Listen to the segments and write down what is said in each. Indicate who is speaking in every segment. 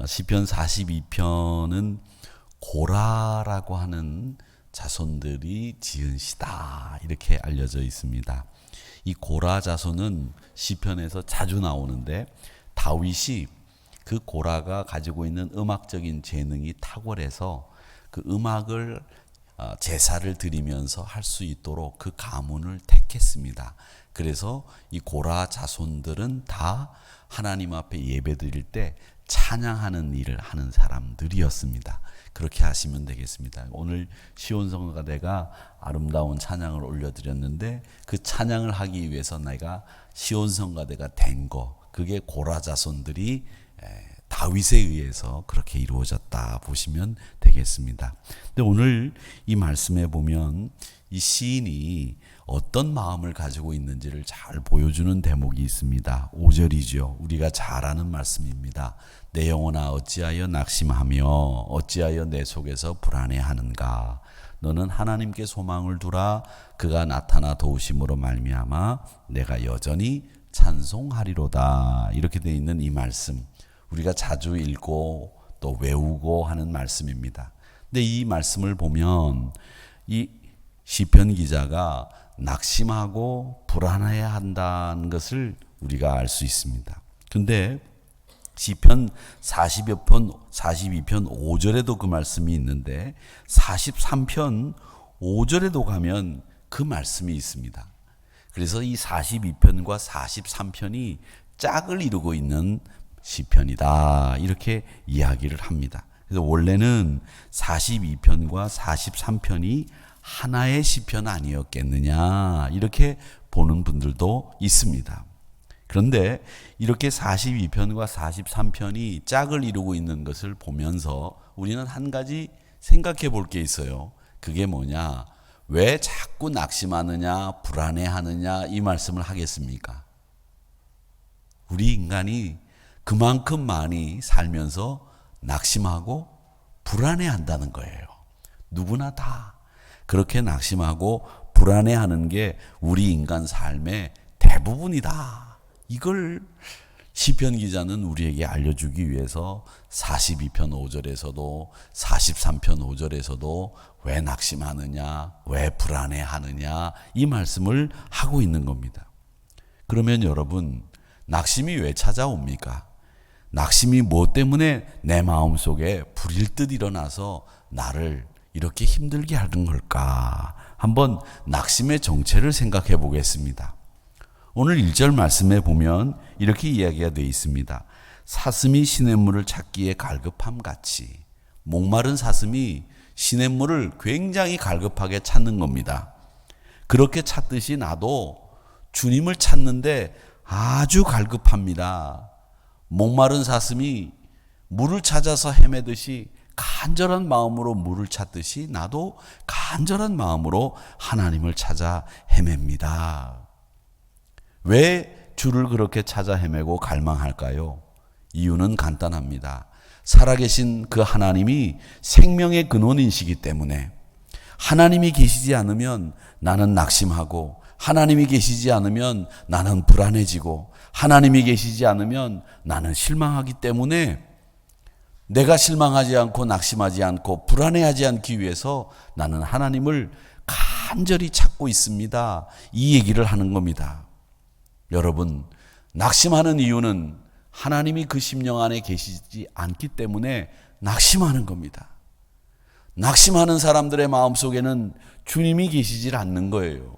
Speaker 1: 시편 42편은 고라라고 하는 자손들이 지은 시다 이렇게 알려져 있습니다. 이 고라 자손은 시편에서 자주 나오는데 다윗이 그 고라가 가지고 있는 음악적인 재능이 탁월해서 그 음악을 제사를 드리면서 할 수 있도록 그 가문을 택했습니다. 그래서 이 고라 자손들은 다 하나님 앞에 예배 드릴 때 찬양하는 일을 하는 사람들이었습니다. 그렇게 하시면 되겠습니다. 오늘 시온성가대가 아름다운 찬양을 올려드렸는데 그 찬양을 하기 위해서 내가 시온성가대가 된 거, 그게 고라 자손들이 다윗에 의해서 그렇게 이루어졌다 보시면 되겠습니다. 근데 오늘 이 말씀에 보면 이 시인이 어떤 마음을 가지고 있는지를 잘 보여주는 대목이 있습니다. 5절이죠. 우리가 잘 아는 말씀입니다. 내 영혼아 어찌하여 낙심하며 어찌하여 내 속에서 불안해하는가. 너는 하나님께 소망을 두라. 그가 나타나 도우심으로 말미암아 내가 여전히 찬송하리로다. 이렇게 되어 있는 이 말씀, 우리가 자주 읽고 또 외우고 하는 말씀입니다. 근데 이 말씀을 보면 이 시편 기자가 낙심하고 불안해야 한다는 것을 우리가 알 수 있습니다. 근데 시편 42편 5절에도 그 말씀이 있는데 43편 5절에도 가면 그 말씀이 있습니다. 그래서 이 42편과 43편이 짝을 이루고 있는 시편이다 이렇게 이야기를 합니다. 그래서 원래는 42편과 43편이 하나의 시편 아니었겠느냐 이렇게 보는 분들도 있습니다. 그런데 이렇게 42편과 43편이 짝을 이루고 있는 것을 보면서 우리는 한 가지 생각해 볼 게 있어요. 그게 뭐냐? 왜 자꾸 낙심하느냐 불안해하느냐 이 말씀을 하겠습니까? 우리 인간이 그만큼 많이 살면서 낙심하고 불안해한다는 거예요. 누구나 다 그렇게 낙심하고 불안해하는 게 우리 인간 삶의 대부분이다. 이걸 시편 기자는 우리에게 알려주기 위해서 42편 5절에서도 43편 5절에서도 왜 낙심하느냐, 왜 불안해하느냐 이 말씀을 하고 있는 겁니다. 그러면 여러분, 낙심이 왜 찾아옵니까? 낙심이 무엇 때문에 내 마음속에 불일 듯 일어나서 나를 이렇게 힘들게 하는 걸까? 한번 낙심의 정체를 생각해 보겠습니다. 오늘 1절 말씀에 보면 이렇게 이야기가 되어 있습니다. 사슴이 시냇물을 찾기에 갈급함 같이. 목마른 사슴이 시냇물을 굉장히 갈급하게 찾는 겁니다. 그렇게 찾듯이 나도 주님을 찾는데 아주 갈급합니다. 목마른 사슴이 물을 찾아서 헤매듯이 간절한 마음으로 물을 찾듯이 나도 간절한 마음으로 하나님을 찾아 헤맵니다. 왜 주를 그렇게 찾아 헤매고 갈망할까요? 이유는 간단합니다. 살아계신 그 하나님이 생명의 근원이시기 때문에 하나님이 계시지 않으면 나는 낙심하고 하나님이 계시지 않으면 나는 불안해지고 하나님이 계시지 않으면 나는 실망하기 때문에 내가 실망하지 않고 낙심하지 않고 불안해하지 않기 위해서 나는 하나님을 간절히 찾고 있습니다. 이 얘기를 하는 겁니다. 여러분, 낙심하는 이유는 하나님이 그 심령 안에 계시지 않기 때문에 낙심하는 겁니다. 낙심하는 사람들의 마음속에는 주님이 계시질 않는 거예요.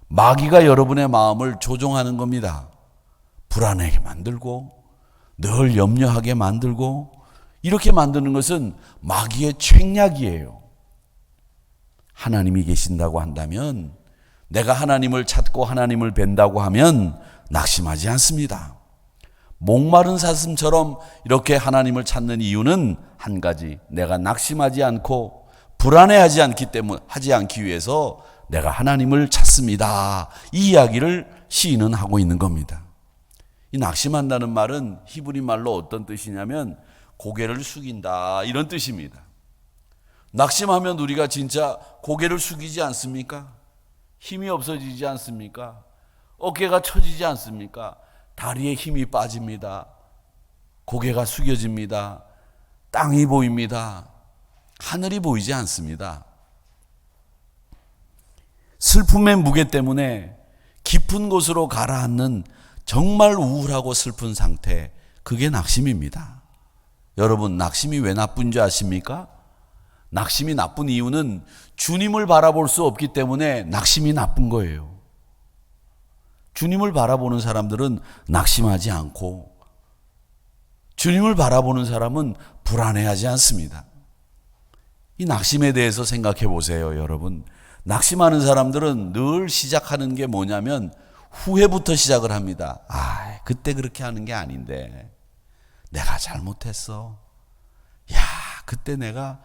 Speaker 1: 마귀가 여러분의 마음을 조종하는 겁니다. 불안하게 만들고 늘 염려하게 만들고 이렇게 만드는 것은 마귀의 책략이에요. 하나님이 계신다고 한다면 내가 하나님을 찾고 하나님을 뵌다고 하면 낙심하지 않습니다. 목마른 사슴처럼 이렇게 하나님을 찾는 이유는 한 가지, 내가 낙심하지 않고 불안해하지 않기 때문에 하지 않기 위해서 내가 하나님을 찾습니다. 이 이야기를 시인은 하고 있는 겁니다. 이 낙심한다는 말은 히브리 말로 어떤 뜻이냐면 고개를 숙인다 이런 뜻입니다. 낙심하면 우리가 진짜 고개를 숙이지 않습니까? 힘이 없어지지 않습니까? 어깨가 처지지 않습니까? 다리에 힘이 빠집니다. 고개가 숙여집니다. 땅이 보입니다. 하늘이 보이지 않습니다. 슬픔의 무게 때문에 깊은 곳으로 가라앉는 정말 우울하고 슬픈 상태, 그게 낙심입니다. 여러분, 낙심이 왜 나쁜 줄 아십니까? 낙심이 나쁜 이유는 주님을 바라볼 수 없기 때문에 낙심이 나쁜 거예요. 주님을 바라보는 사람들은 낙심하지 않고, 주님을 바라보는 사람은 불안해하지 않습니다. 이 낙심에 대해서 생각해 보세요, 여러분. 낙심하는 사람들은 늘 시작하는 게 뭐냐면 후회부터 시작을 합니다. 그때 그렇게 하는 게 아닌데 내가 잘못했어. 그때 내가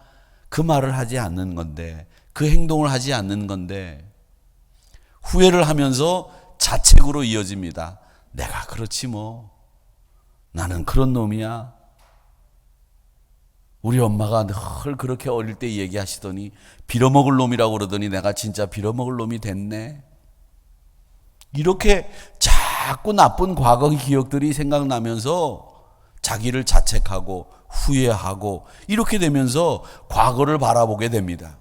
Speaker 1: 그 말을 하지 않는 건데, 그 행동을 하지 않는 건데, 후회를 하면서 자책으로 이어집니다. 내가 그렇지 뭐. 나는 그런 놈이야. 우리 엄마가 늘 그렇게 어릴 때 얘기하시더니 빌어먹을 놈이라고 그러더니 내가 진짜 빌어먹을 놈이 됐네. 이렇게 자꾸 나쁜 과거의 기억들이 생각나면서 자기를 자책하고 후회하고 이렇게 되면서 과거를 바라보게 됩니다.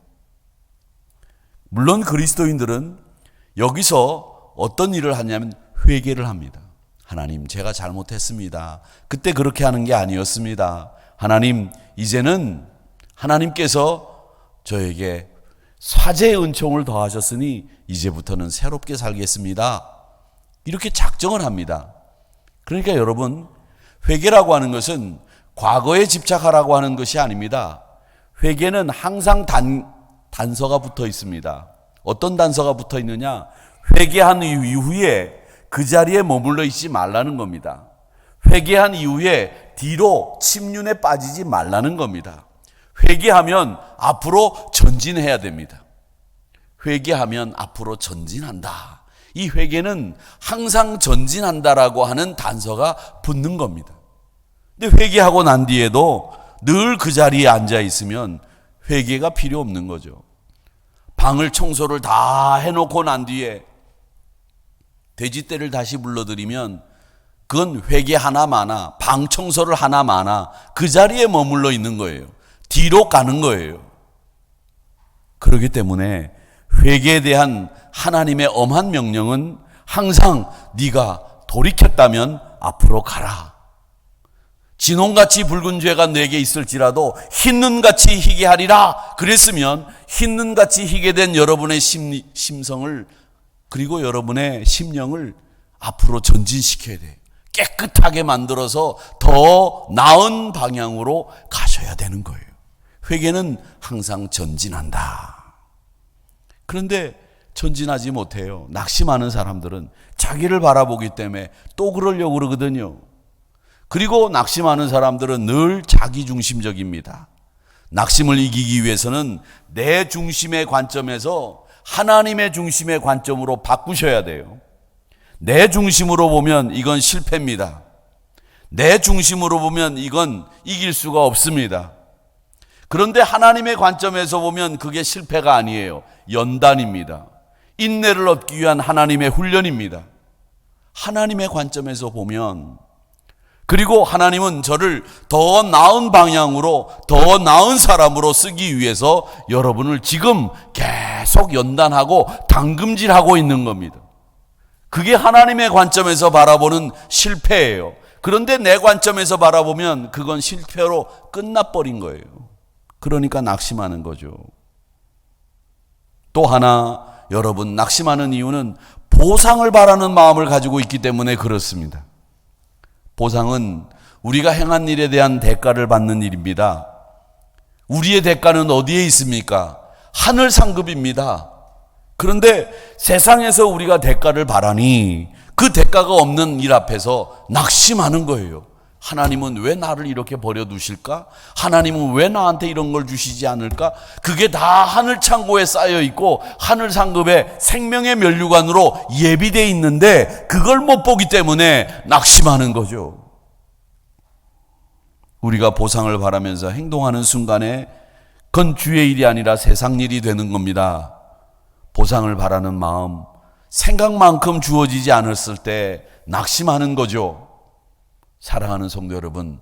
Speaker 1: 물론 그리스도인들은 여기서 어떤 일을 하냐면 회개를 합니다. 하나님, 제가 잘못했습니다. 그때 그렇게 하는 게 아니었습니다. 하나님, 이제는 하나님께서 저에게 사죄의 은총을 더하셨으니 이제부터는 새롭게 살겠습니다. 이렇게 작정을 합니다. 그러니까 여러분, 회개라고 하는 것은 과거에 집착하라고 하는 것이 아닙니다. 회개는 항상 단서가 붙어 있습니다. 어떤 단서가 붙어 있느냐? 회개한 이후에 그 자리에 머물러 있지 말라는 겁니다. 회개한 이후에 뒤로 침륜에 빠지지 말라는 겁니다. 회개하면 앞으로 전진해야 됩니다. 회개하면 앞으로 전진한다. 이 회개는 항상 전진한다라고 하는 단서가 붙는 겁니다. 근데 회개하고 난 뒤에도 늘 그 자리에 앉아 있으면 회개가 필요 없는 거죠. 방을 청소를 다 해놓고 난 뒤에 돼지떼를 다시 불러들이면 그건 회개 하나 마나, 방 청소를 하나 마나 그 자리에 머물러 있는 거예요. 뒤로 가는 거예요. 그렇기 때문에 회개에 대한 하나님의 엄한 명령은 항상 네가 돌이켰다면 앞으로 가라. 진홍같이 붉은 죄가 내게 있을지라도 흰 눈같이 희게 하리라. 그랬으면 흰 눈같이 희게 된 여러분의 심성을, 그리고 여러분의 심령을 앞으로 전진시켜야 돼요. 깨끗하게 만들어서 더 나은 방향으로 가셔야 되는 거예요. 회개는 항상 전진한다. 그런데 전진하지 못해요. 낙심하는 사람들은 자기를 바라보기 때문에 또 그러려고 그러거든요. 그리고 낙심하는 사람들은 늘 자기중심적입니다. 낙심을 이기기 위해서는 내 중심의 관점에서 하나님의 중심의 관점으로 바꾸셔야 돼요. 내 중심으로 보면 이건 실패입니다. 내 중심으로 보면 이건 이길 수가 없습니다. 그런데 하나님의 관점에서 보면 그게 실패가 아니에요. 연단입니다. 인내를 얻기 위한 하나님의 훈련입니다. 하나님의 관점에서 보면, 그리고 하나님은 저를 더 나은 방향으로, 더 나은 사람으로 쓰기 위해서 여러분을 지금 계속 연단하고 당금질하고 있는 겁니다. 그게 하나님의 관점에서 바라보는 실패예요. 그런데 내 관점에서 바라보면 그건 실패로 끝나버린 거예요. 그러니까 낙심하는 거죠. 또 하나, 여러분, 낙심하는 이유는 보상을 바라는 마음을 가지고 있기 때문에 그렇습니다. 보상은 우리가 행한 일에 대한 대가를 받는 일입니다. 우리의 대가는 어디에 있습니까? 하늘 상급입니다. 그런데 세상에서 우리가 대가를 바라니 그 대가가 없는 일 앞에서 낙심하는 거예요. 하나님은 왜 나를 이렇게 버려두실까? 하나님은 왜 나한테 이런 걸 주시지 않을까? 그게 다 하늘 창고에 쌓여 있고 하늘 상급의 생명의 면류관으로 예비되어 있는데 그걸 못 보기 때문에 낙심하는 거죠. 우리가 보상을 바라면서 행동하는 순간에 그건 주의 일이 아니라 세상 일이 되는 겁니다. 보상을 바라는 마음, 생각만큼 주어지지 않았을 때 낙심하는 거죠. 사랑하는 성도 여러분,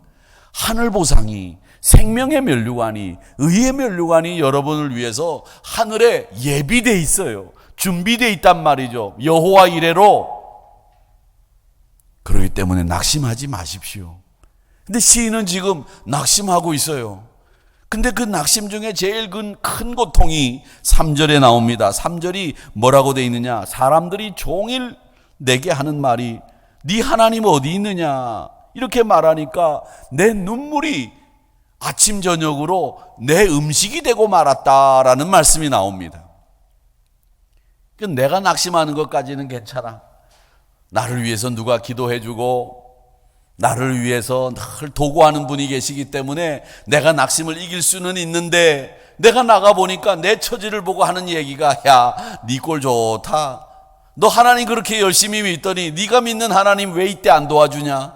Speaker 1: 하늘 보상이, 생명의 면류관이, 의의 면류관이 여러분을 위해서 하늘에 예비되어 있어요. 준비되어 있단 말이죠. 여호와 이레로. 그렇기 때문에 낙심하지 마십시오. 근데 시인은 지금 낙심하고 있어요. 근데 그 낙심 중에 제일 큰 고통이 3절에 나옵니다. 3절이 뭐라고 돼 있느냐? 사람들이 종일 내게 하는 말이 네 하나님 어디 있느냐? 이렇게 말하니까 내 눈물이 아침 저녁으로 내 음식이 되고 말았다라는 말씀이 나옵니다. 내가 낙심하는 것까지는 괜찮아. 나를 위해서 누가 기도해주고 나를 위해서 늘 도구하는 분이 계시기 때문에 내가 낙심을 이길 수는 있는데, 내가 나가보니까 내 처지를 보고 하는 얘기가 야, 네 꼴 좋다. 너 하나님 그렇게 열심히 믿더니 네가 믿는 하나님 왜 이때 안 도와주냐?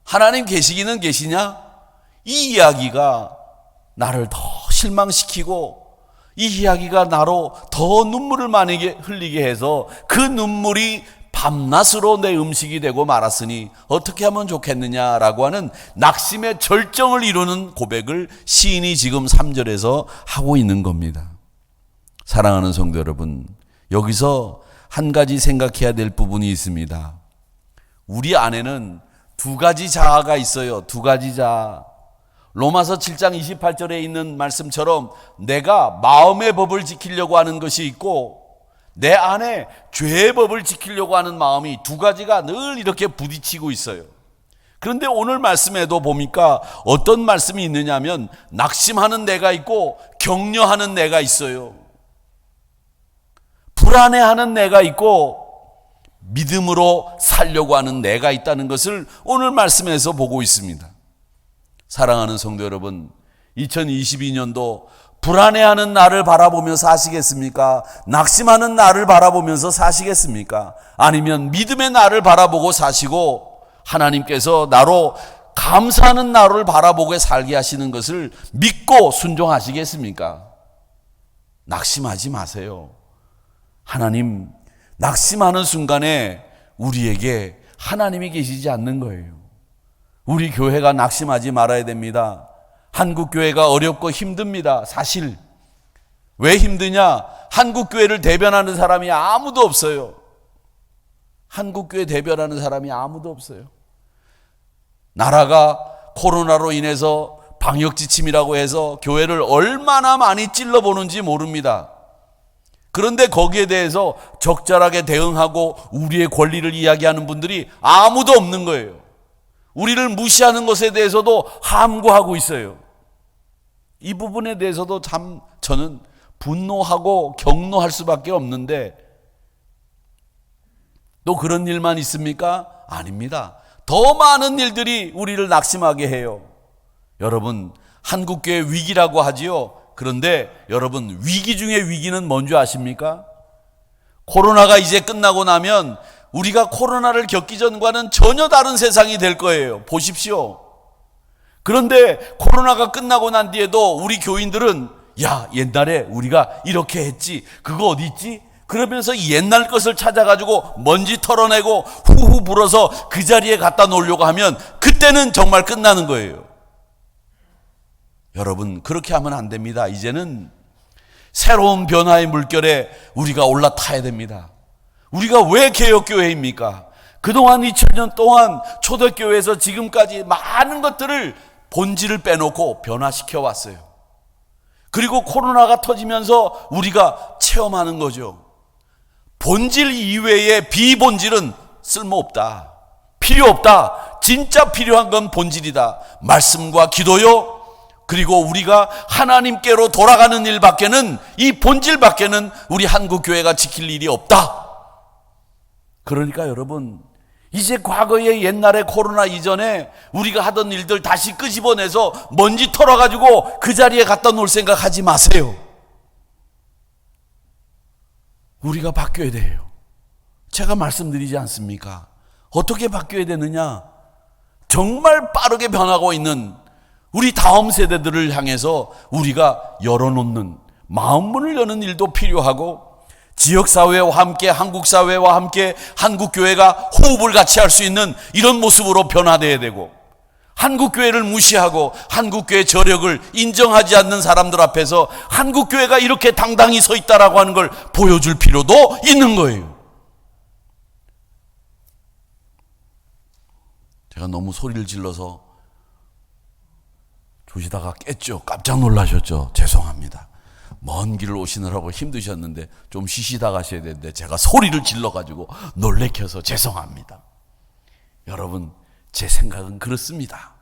Speaker 1: 하나님 계시기는 계시냐? 이 이야기가 나를 더 실망시키고, 이 이야기가 나로 더 눈물을 많이 흘리게 해서 그 눈물이 밤낮으로 내 음식이 되고 말았으니 어떻게 하면 좋겠느냐라고 하는 낙심의 절정을 이루는 고백을 시인이 지금 3절에서 하고 있는 겁니다. 사랑하는 성도 여러분, 여기서 한 가지 생각해야 될 부분이 있습니다. 우리 안에는 두 가지 자아가 있어요. 두 가지 자아. 로마서 7장 28절에 있는 말씀처럼 내가 마음의 법을 지키려고 하는 것이 있고, 내 안에 죄의 법을 지키려고 하는 마음이 두 가지가 늘 이렇게 부딪히고 있어요. 그런데 오늘 말씀에도 보니까 어떤 말씀이 있느냐면 낙심하는 내가 있고 격려하는 내가 있어요. 불안해하는 내가 있고 믿음으로 살려고 하는 내가 있다는 것을 오늘 말씀에서 보고 있습니다. 사랑하는 성도 여러분, 2022년도 불안해하는 나를 바라보며 사시겠습니까? 낙심하는 나를 바라보면서 사시겠습니까? 아니면 믿음의 나를 바라보고 사시고 하나님께서 나로 감사하는 나를 바라보고 살게 하시는 것을 믿고 순종하시겠습니까? 낙심하지 마세요. 하나님, 낙심하는 순간에 우리에게 하나님이 계시지 않는 거예요. 우리 교회가 낙심하지 말아야 됩니다. 한국교회가 어렵고 힘듭니다. 사실 왜 힘드냐? 한국교회를 대변하는 사람이 아무도 없어요. 한국교회 대변하는 사람이 아무도 없어요. 나라가 코로나로 인해서 방역지침이라고 해서 교회를 얼마나 많이 찔러보는지 모릅니다. 그런데 거기에 대해서 적절하게 대응하고 우리의 권리를 이야기하는 분들이 아무도 없는 거예요. 우리를 무시하는 것에 대해서도 함구하고 있어요. 이 부분에 대해서도 참 저는 분노하고 격노할 수밖에 없는데, 또 그런 일만 있습니까? 아닙니다. 더 많은 일들이 우리를 낙심하게 해요. 여러분, 한국교회 위기라고 하지요. 그런데 여러분, 위기 중에 위기는 뭔지 아십니까? 코로나가 이제 끝나고 나면 우리가 코로나를 겪기 전과는 전혀 다른 세상이 될 거예요. 보십시오. 그런데 코로나가 끝나고 난 뒤에도 우리 교인들은 야, 옛날에 우리가 이렇게 했지, 그거 어디 있지? 그러면서 옛날 것을 찾아가지고 먼지 털어내고 후후 불어서 그 자리에 갖다 놓으려고 하면 그때는 정말 끝나는 거예요. 여러분, 그렇게 하면 안 됩니다. 이제는 새로운 변화의 물결에 우리가 올라타야 됩니다. 우리가 왜 개혁교회입니까? 그동안 2000년 동안 초대교회에서 지금까지 많은 것들을 본질을 빼놓고 변화시켜 왔어요. 그리고 코로나가 터지면서 우리가 체험하는 거죠. 본질 이외의 비본질은 쓸모없다. 필요 없다. 진짜 필요한 건 본질이다. 말씀과 기도요. 그리고 우리가 하나님께로 돌아가는 일밖에는, 이 본질밖에는 우리 한국교회가 지킬 일이 없다. 그러니까 여러분, 이제 과거의 옛날에 코로나 이전에 우리가 하던 일들 다시 끄집어내서 먼지 털어가지고 그 자리에 갖다 놓을 생각 하지 마세요. 우리가 바뀌어야 돼요. 제가 말씀드리지 않습니까? 어떻게 바뀌어야 되느냐? 정말 빠르게 변하고 있는 우리 다음 세대들을 향해서 우리가 열어놓는, 마음문을 여는 일도 필요하고, 지역사회와 함께, 한국사회와 함께 한국교회가 호흡을 같이 할 수 있는 이런 모습으로 변화되어야 되고, 한국교회를 무시하고 한국교회 저력을 인정하지 않는 사람들 앞에서 한국교회가 이렇게 당당히 서 있다라고 하는 걸 보여줄 필요도 있는 거예요. 제가 너무 소리를 질러서 조시다가 깼죠. 깜짝 놀라셨죠. 죄송합니다. 먼 길을 오시느라고 힘드셨는데 좀 쉬시다 가셔야 되는데 제가 소리를 질러가지고 놀래켜서 죄송합니다. 여러분, 제 생각은 그렇습니다.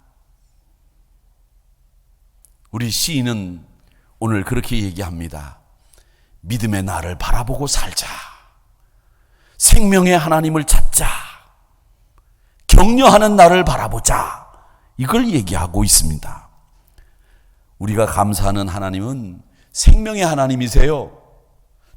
Speaker 1: 우리 시인은 오늘 그렇게 얘기합니다. 믿음의 나를 바라보고 살자. 생명의 하나님을 찾자. 격려하는 나를 바라보자. 이걸 얘기하고 있습니다. 우리가 감사하는 하나님은 생명의 하나님이세요.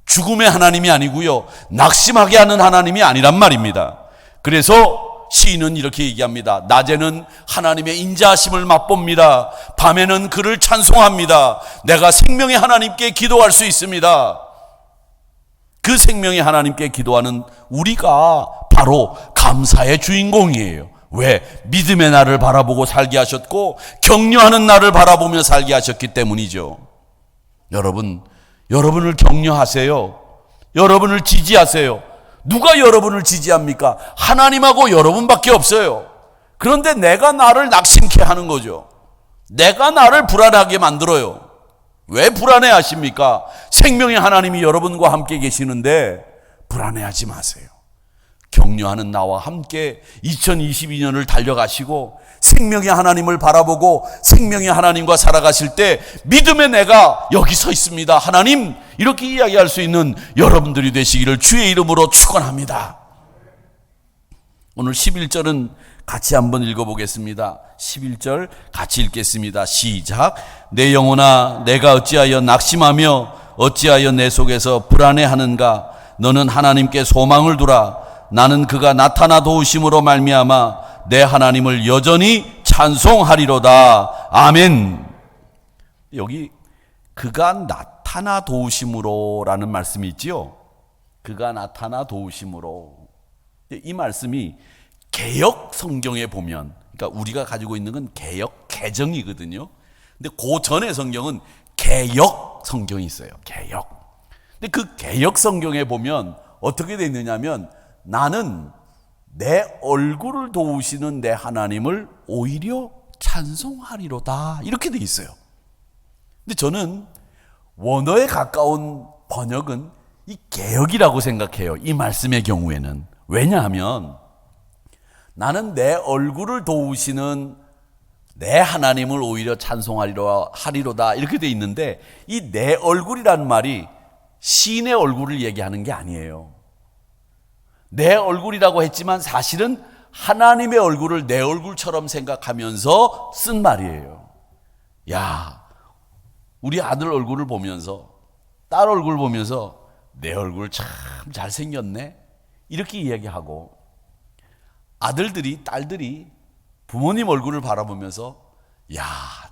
Speaker 1: 죽음의 하나님이 아니고요, 낙심하게 하는 하나님이 아니란 말입니다. 그래서 시인은 이렇게 얘기합니다. 낮에는 하나님의 인자하심을 맛봅니다. 밤에는 그를 찬송합니다. 내가 생명의 하나님께 기도할 수 있습니다. 그 생명의 하나님께 기도하는 우리가 바로 감사의 주인공이에요. 왜? 믿음의 나를 바라보고 살게 하셨고 격려하는 나를 바라보며 살게 하셨기 때문이죠. 여러분, 여러분을 격려하세요. 여러분을 지지하세요. 누가 여러분을 지지합니까? 하나님하고 여러분밖에 없어요. 그런데 내가 나를 낙심케 하는 거죠. 내가 나를 불안하게 만들어요. 왜 불안해하십니까? 생명의 하나님이 여러분과 함께 계시는데 불안해하지 마세요. 격려하는 나와 함께 2022년을 달려가시고 생명의 하나님을 바라보고 생명의 하나님과 살아가실 때 믿음의 내가 여기 서 있습니다. 하나님, 이렇게 이야기할 수 있는 여러분들이 되시기를 주의 이름으로 축원합니다. 오늘 11절은 같이 한번 읽어보겠습니다. 11절 같이 읽겠습니다. 시작. 내 영혼아, 내가 어찌하여 낙심하며 어찌하여 내 속에서 불안해하는가? 너는 하나님께 소망을 두라. 나는 그가 나타나 도우심으로 말미암아 내 하나님을 여전히 찬송하리로다. 아멘. 여기 그가 나타나 도우심으로라는 말씀이 있지요. 그가 나타나 도우심으로. 이 말씀이 개역 성경에 보면, 그러니까 우리가 가지고 있는 건 개역 개정이거든요. 근데 그 전에 성경은 개역 성경이 있어요. 개역. 근데 그 개역 성경에 보면 어떻게 되어 있느냐면, 나는 내 얼굴을 도우시는 내 하나님을 오히려 찬송하리로다, 이렇게 돼 있어요. 근데 저는 원어에 가까운 번역은 이 개역이라고 생각해요. 이 말씀의 경우에는. 왜냐하면 나는 내 얼굴을 도우시는 내 하나님을 오히려 찬송하리로다 이렇게 돼 있는데, 이 내 얼굴이라는 말이 시인의 얼굴을 얘기하는 게 아니에요. 내 얼굴이라고 했지만 사실은 하나님의 얼굴을 내 얼굴처럼 생각하면서 쓴 말이에요. 야, 우리 아들 얼굴을 보면서, 딸 얼굴 보면서 내 얼굴 참 잘생겼네, 이렇게 이야기하고, 아들들이, 딸들이 부모님 얼굴을 바라보면서 야,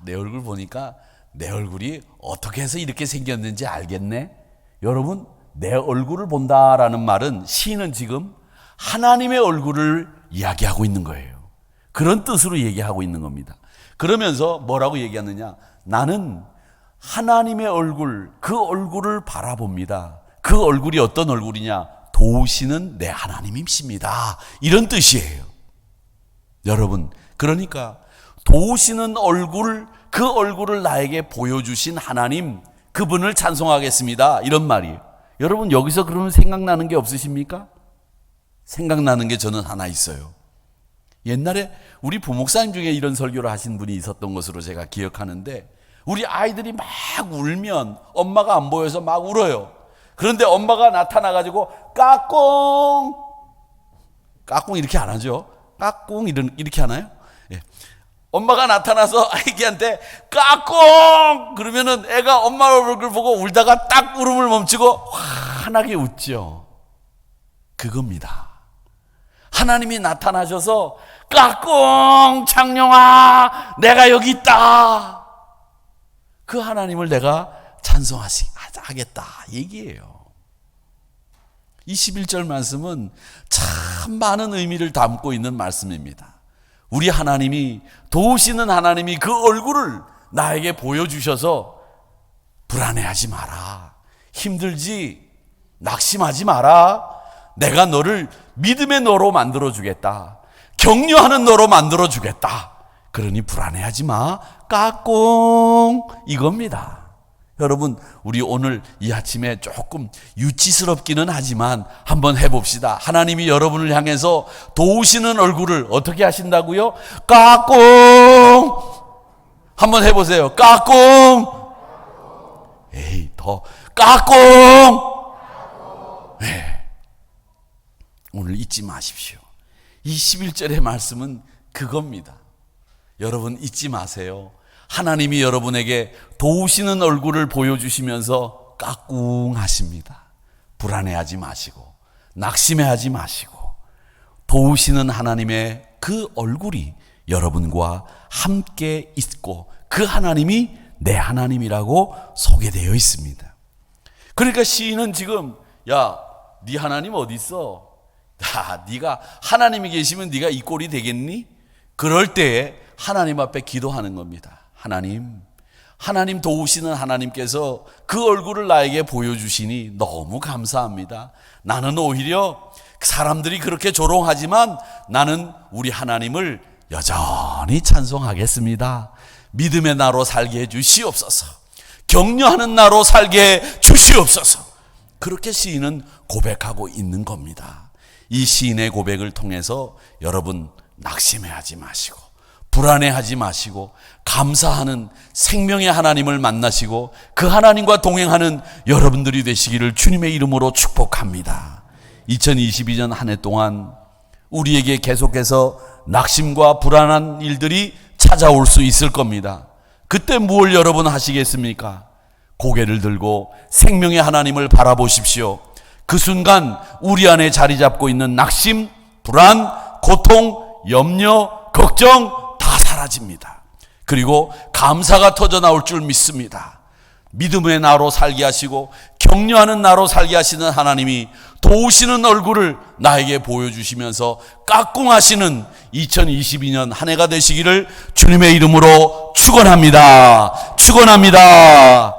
Speaker 1: 내 얼굴 보니까 내 얼굴이 어떻게 해서 이렇게 생겼는지 알겠네. 여러분, 내 얼굴을 본다라는 말은 시인은 지금 하나님의 얼굴을 이야기하고 있는 거예요. 그런 뜻으로 얘기하고 있는 겁니다. 그러면서 뭐라고 얘기하느냐? 나는 하나님의 얼굴, 그 얼굴을 바라봅니다. 그 얼굴이 어떤 얼굴이냐? 도우시는 내 하나님이십니다. 이런 뜻이에요. 여러분, 그러니까 도우시는 얼굴, 그 얼굴을 나에게 보여주신 하나님, 그분을 찬송하겠습니다, 이런 말이에요. 여러분, 여기서 그러면 생각나는 게 없으십니까? 생각나는 게 저는 하나 있어요. 옛날에 우리 부목사님 중에 이런 설교를 하신 분이 있었던 것으로 제가 기억하는데, 우리 아이들이 막 울면 엄마가 안 보여서 막 울어요. 그런데 엄마가 나타나가지고 까꿍, 까꿍 이렇게 안 하죠. 까꿍 이렇게 하나요? 예. 엄마가 나타나서 아기한테 까꿍 그러면은 애가 엄마 얼굴 보고 울다가 딱 울음을 멈추고 환하게 웃죠. 그겁니다. 하나님이 나타나셔서 까꿍 창룡아, 내가 여기 있다. 그 하나님을 내가 찬송하겠다 얘기예요. 이 11절 말씀은 참 많은 의미를 담고 있는 말씀입니다. 우리 하나님이, 도우시는 하나님이 그 얼굴을 나에게 보여주셔서 불안해하지 마라, 힘들지, 낙심하지 마라, 내가 너를 믿음의 너로 만들어주겠다, 격려하는 너로 만들어주겠다, 그러니 불안해하지 마, 까꿍, 이겁니다. 여러분, 우리 오늘 이 아침에 조금 유치스럽기는 하지만 한번 해봅시다. 하나님이 여러분을 향해서 도우시는 얼굴을 어떻게 하신다고요? 까꿍! 한번 해보세요. 까꿍! 에이, 더 까꿍! 네. 오늘 잊지 마십시오. 이 11절의 말씀은 그겁니다. 여러분 잊지 마세요. 하나님이 여러분에게 도우시는 얼굴을 보여주시면서 까꿍하십니다. 불안해하지 마시고 낙심해하지 마시고 도우시는 하나님의 그 얼굴이 여러분과 함께 있고 그 하나님이 내 하나님이라고 소개되어 있습니다. 그러니까 시인은 지금 야, 네 하나님 어디 있어? 야, 네가 하나님이 계시면 네가 이 꼴이 되겠니? 그럴 때에 하나님 앞에 기도하는 겁니다. 하나님 도우시는 하나님께서 그 얼굴을 나에게 보여주시니 너무 감사합니다. 나는 오히려 사람들이 그렇게 조롱하지만 나는 우리 하나님을 여전히 찬송하겠습니다. 믿음의 나로 살게 해 주시옵소서. 격려하는 나로 살게 해 주시옵소서. 그렇게 시인은 고백하고 있는 겁니다. 이 시인의 고백을 통해서 여러분 낙심해하지 마시고 불안해하지 마시고 감사하는 생명의 하나님을 만나시고 그 하나님과 동행하는 여러분들이 되시기를 주님의 이름으로 축복합니다. 2022년 한 해 동안 우리에게 계속해서 낙심과 불안한 일들이 찾아올 수 있을 겁니다. 그때 무엇을 여러분 하시겠습니까? 고개를 들고 생명의 하나님을 바라보십시오. 그 순간 우리 안에 자리 잡고 있는 낙심, 불안, 고통, 염려, 걱정 다 사라집니다. 그리고 감사가 터져 나올 줄 믿습니다. 믿음의 나로 살게 하시고 격려하는 나로 살게 하시는 하나님이 도우시는 얼굴을 나에게 보여주시면서 까꿍하시는 2022년 한 해가 되시기를 주님의 이름으로 축원합니다. 축원합니다.